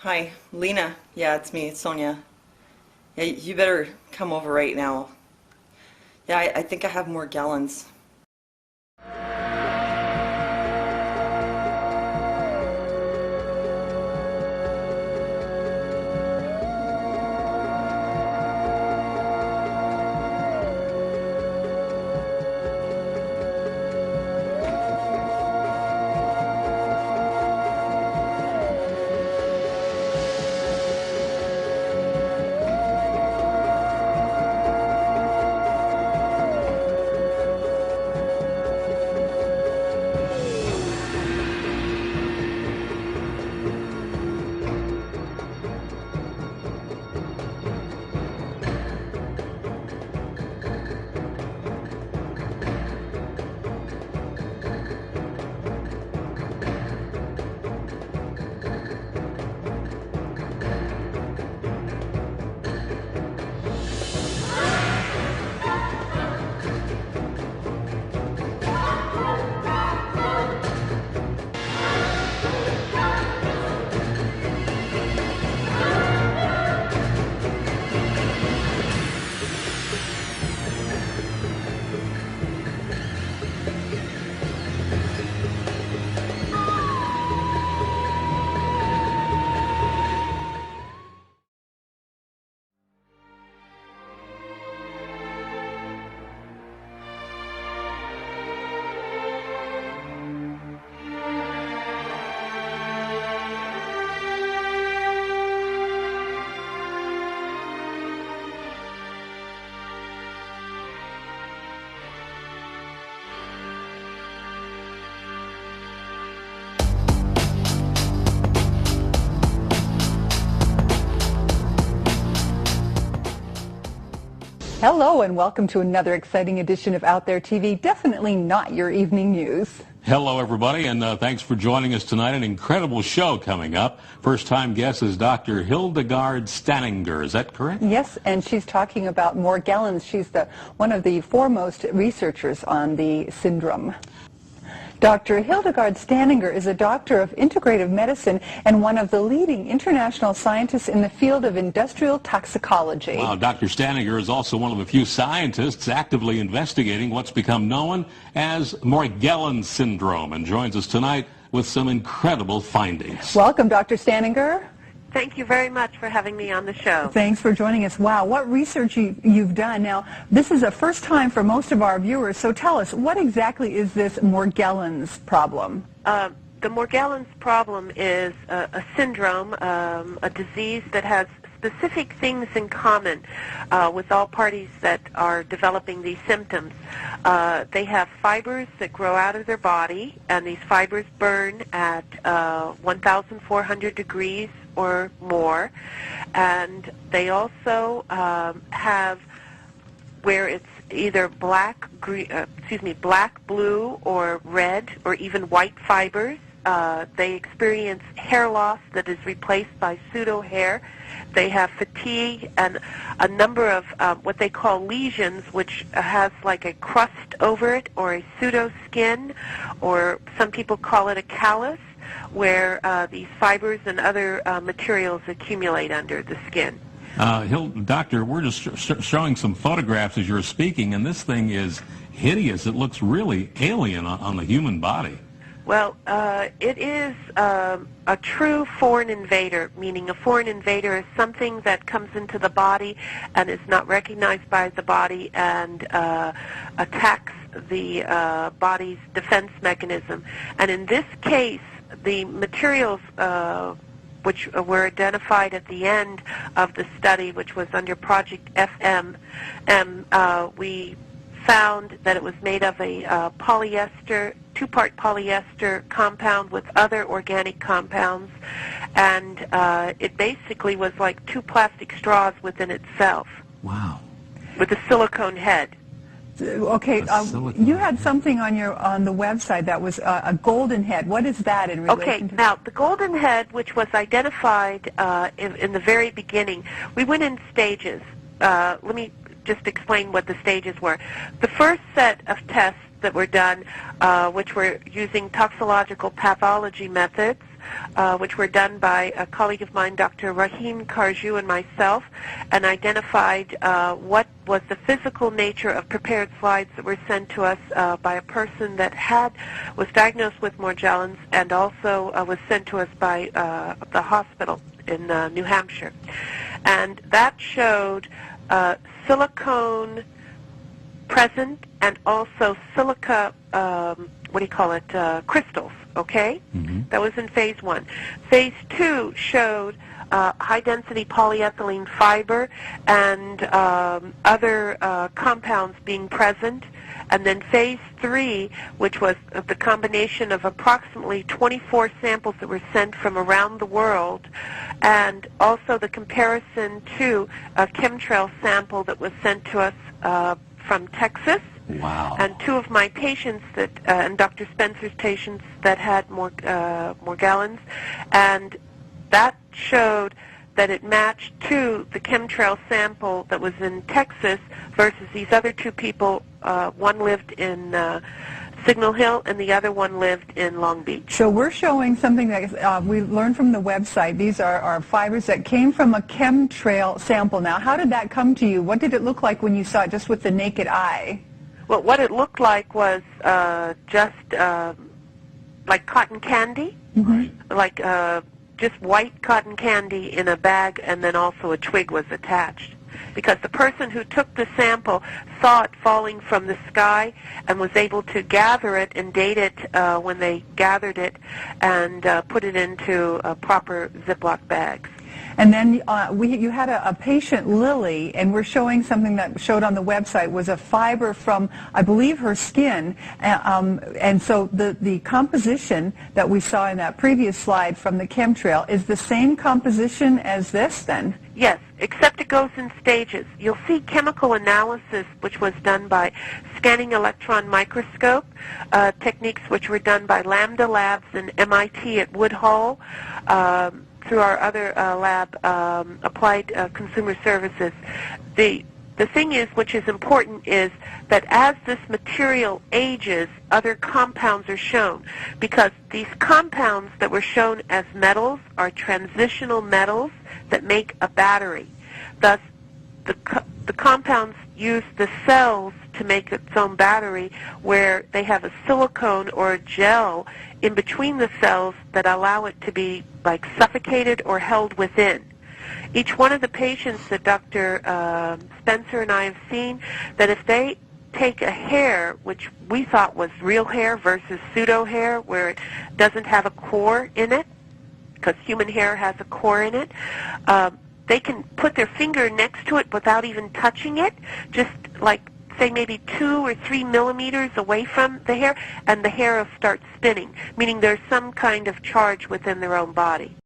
Hi, Lena. Yeah, it's me, it's Sonia. Yeah, you better come over right now. Yeah, I think I have Morgellons. Hello and welcome to another exciting edition of Out There TV. Definitely not your evening news. Hello, everybody, and thanks for joining us tonight. An incredible show coming up. First-time guest is Dr. Hildegard Staninger. Is that correct? Yes, and she's talking about Morgellons. She's one of the foremost researchers on the syndrome. Dr. Hildegard Staninger is a doctor of integrative medicine and one of the leading international scientists in the field of industrial toxicology. Wow, Dr. Staninger is also one of a few scientists actively investigating what's become known as Morgellons syndrome and joins us tonight with some incredible findings. Welcome, Dr. Staninger. Thank you very much for having me on the show. Thanks for joining us. Wow, what research you've done. Now, this is a first time for most of our viewers, so tell us, what exactly is this Morgellons problem? The Morgellons problem is a syndrome, a disease that has specific things in common with all parties that are developing these symptoms. They have fibers that grow out of their body, and these fibers burn at 1,400 degrees or more, and they also have where it's either black, blue, or red, or even white fibers. They experience hair loss that is replaced by pseudo hair. They have fatigue and a number of what they call lesions, which has like a crust over it, or a pseudo skin, or some people call it a callus, where these fibers and other materials accumulate under the skin. Doctor, we're just showing some photographs as you're speaking, and this thing is hideous. It looks really alien on the human body. Well, it is a true foreign invader, meaning a foreign invader is something that comes into the body and is not recognized by the body and attacks the body's defense mechanism. And in this case, the materials which were identified at the end of the study, which was under Project FM, we found that it was made of a polyester, two-part polyester compound with other organic compounds, and it basically was like two plastic straws within itself. Wow. With a silicone head. Okay, you had something on the website that was a golden head. What is that in relation to? Okay, now the golden head, which was identified in the very beginning, we went in stages. Let me just explain what the stages were. The first set of tests that were done, which were using toxicological pathology methods, which were done by a colleague of mine, Dr. Rahim Karju, and myself, and identified what was the physical nature of prepared slides that were sent to us by a person that was diagnosed with Morgellons, and also was sent to us by the hospital in New Hampshire. And that showed silicone present and also silica, crystals, okay? Mm-hmm. That was in phase 1. Phase 2 showed high-density polyethylene fiber and other compounds being present. And then phase 3, which was the combination of approximately 24 samples that were sent from around the world, and also the comparison to a chemtrail sample that was sent to us from Texas. Wow. And 2 of my patients and Dr. Spencer's patients that had Morgellons, and that showed that it matched to the chemtrail sample that was in Texas versus these other 2 people. One lived in Signal Hill and the other one lived in Long Beach. So we're showing something that we learned from the website. These are fibers that came from a chemtrail sample. Now, how did that come to you? What did it look like when you saw it just with the naked eye? Well, what it looked like was just like cotton candy, mm-hmm. like just white cotton candy in a bag, and then also a twig was attached. Because the person who took the sample saw it falling from the sky and was able to gather it and date it when they gathered it and put it into proper Ziploc bags. And then you had a patient, Lily, and we're showing something that showed on the website was a fiber from, I believe, her skin. And so the composition that we saw in that previous slide from the chemtrail is the same composition as this, then? Yes, except it goes in stages. You'll see chemical analysis, which was done by scanning electron microscope, techniques which were done by Lambda Labs and MIT at Woodhull, through our other lab, Applied Consumer Services. The thing is, which is important, is that as this material ages, other compounds are shown, because these compounds that were shown as metals are transitional metals that make a battery. Thus, the compounds use the cells to make its own battery, where they have a silicone or a gel in between the cells that allow it to be like suffocated or held within. Each one of the patients that Dr. Spencer and I have seen, that if they take a hair, which we thought was real hair versus pseudo hair, where it doesn't have a core in it, because human hair has a core in it, they can put their finger next to it without even touching it, just like, say, maybe 2 or 3 millimeters away from the hair, and the hair will start spinning, meaning there's some kind of charge within their own body.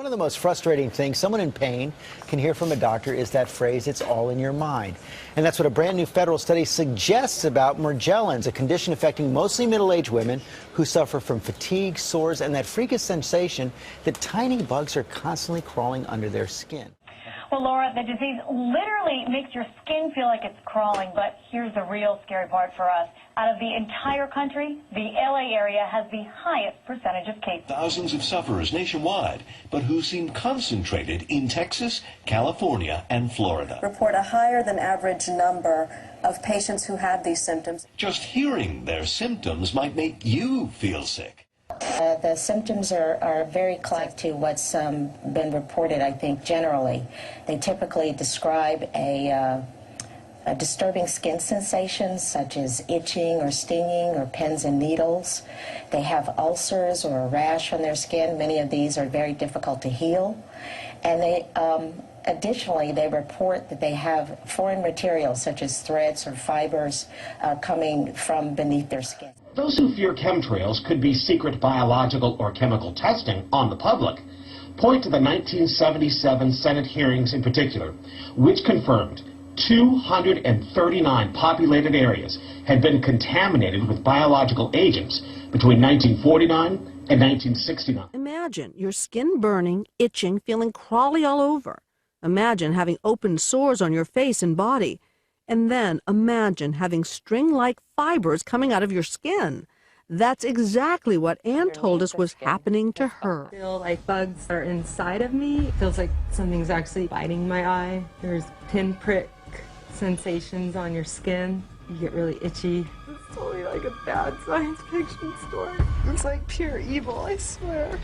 One of the most frustrating things someone in pain can hear from a doctor is that phrase, "it's all in your mind." And that's what a brand new federal study suggests about Morgellons, a condition affecting mostly middle-aged women who suffer from fatigue, sores, and that freakish sensation that tiny bugs are constantly crawling under their skin. Well, Laura, the disease literally makes your skin feel like it's crawling, but here's the real scary part for us. Out of the entire country, the LA area has the highest percentage of cases. Thousands of sufferers nationwide, but who seem concentrated in Texas, California, and Florida. Report a higher than average number of patients who have these symptoms. Just hearing their symptoms might make you feel sick. The symptoms are very close to what's been reported, I think, generally. They typically describe a disturbing skin sensations such as itching or stinging or pins and needles. They have ulcers or a rash on their skin. Many of these are very difficult to heal. And they additionally, they report that they have foreign materials such as threads or fibers coming from beneath their skin. Those who fear chemtrails could be secret biological or chemical testing on the public point to the 1977 Senate hearings in particular, which confirmed 239 populated areas had been contaminated with biological agents between 1949 and 1969. Imagine your skin burning, itching, feeling crawly all over. Imagine having open sores on your face and body. And then imagine having string-like fibers coming out of your skin. That's exactly what Anne told us was happening to her. I feel like bugs are inside of me. It feels like something's actually biting my eye. There's pinprick sensations on your skin. You get really itchy. It's totally like a bad science fiction story. It's like pure evil, I swear.